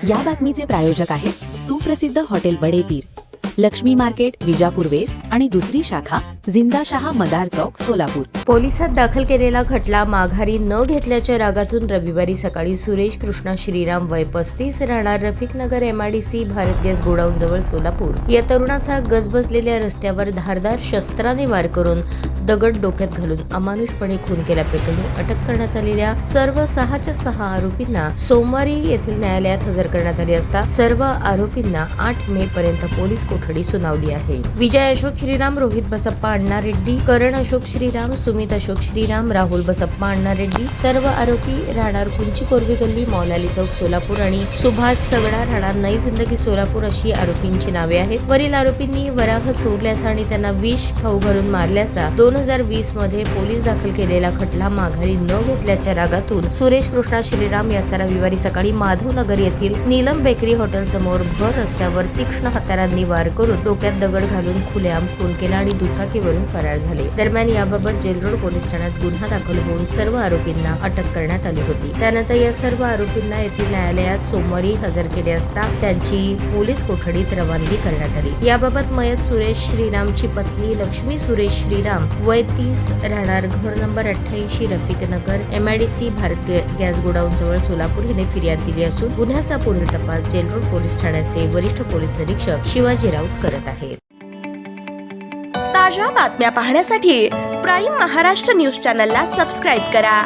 या बातमीचे प्रायोजक आहेत सुप्रसिद्ध hotel Badepir, Laxmi market, Vijapur west आणि दुसरी शाखा जिंदाशहा मदार चौक, सोलापूर. पोलिसात दाखल केलेला खटला माघारी न घेतल्याच्या रागातून रविवारी सकाळी सुरेश कृष्णा श्रीराम वय 35 राहणार Rafiqnagar MIDC Bharat gas godown जवळ सोलापूर या तरुणाचा गजबजलेल्या रस्त्यावर धारदार शस्त्राने वार करून दगड डोक्यात घालून अमानुषपणे खून केल्याप्रकरणी अटक करण्यात आलेल्या सर्व 6च्या 6 आरोपींना सोमवारी येथील न्यायालयात हजर करण्यात आले असता सर्व आरोपींना 8 मे पर्यंत पोलीस कोठडी सुनावली आहे. विजय अशोक श्रीराम, रोहित बसप्पा अण्णा रेड्डी, करण अशोक श्रीराम, सुमित अशोक श्रीराम, राहुल बसप्पा अण्णा रेड्डी सर्व आरोपी राहणार कुंची कोरबी गल्ली, मौलाली चौक, सोलापूर आणि सुभाष सगडा राहणार नई जिंदगी, सोलापूर अशी आरोपींची नावे आहेत. वरील आरोपींनी वराह चोरल्याचा आणि त्यांना विष खाऊ घालून मारल्याचा 2020 मध्ये पोलीस दाखल केलेला खटला माघारी न घेतल्याच्या रागातून सुरेश कृष्णा श्रीराम याचा रविवारी सकाळी माधवनगर येथील नीलम बेकरी हॉटेल समोर भर रस्त्यावर तीक्ष्ण हत्यारांनी वार करून डोक्यात दगड घालून खुलेआम खून केला आणि दुचाकीवरून फरार झाले. दरम्यान याबाबत जेल रोड पोलीस ठाण्यात गुन्हा दाखल होऊन सर्व आरोपींना अटक करण्यात आली होती. त्यानंतर या सर्व आरोपींना येथील न्यायालयात सोमवारी हजर केले असता त्यांची पोलीस कोठडीत रवानगी करण्यात आली. याबाबत मयत सुरेश श्रीरामची पत्नी लक्ष्मी सुरेश श्रीराम वय 30 राहणार घर number 88 Rafiqnagar MIDC Bharat gas godown जवळ सोलापूर हिने फिर्याद दिली असून गुन्ह्याचा पुढील तपास जेल रोड पोलीस ठाण्याचे वरिष्ठ पोलीस निरीक्षक शिवाजी राऊत करत आहेत. ताज्या बातम्या पाहण्यासाठी प्राईम महाराष्ट्र न्यूज चॅनलला सबस्क्राईब करा.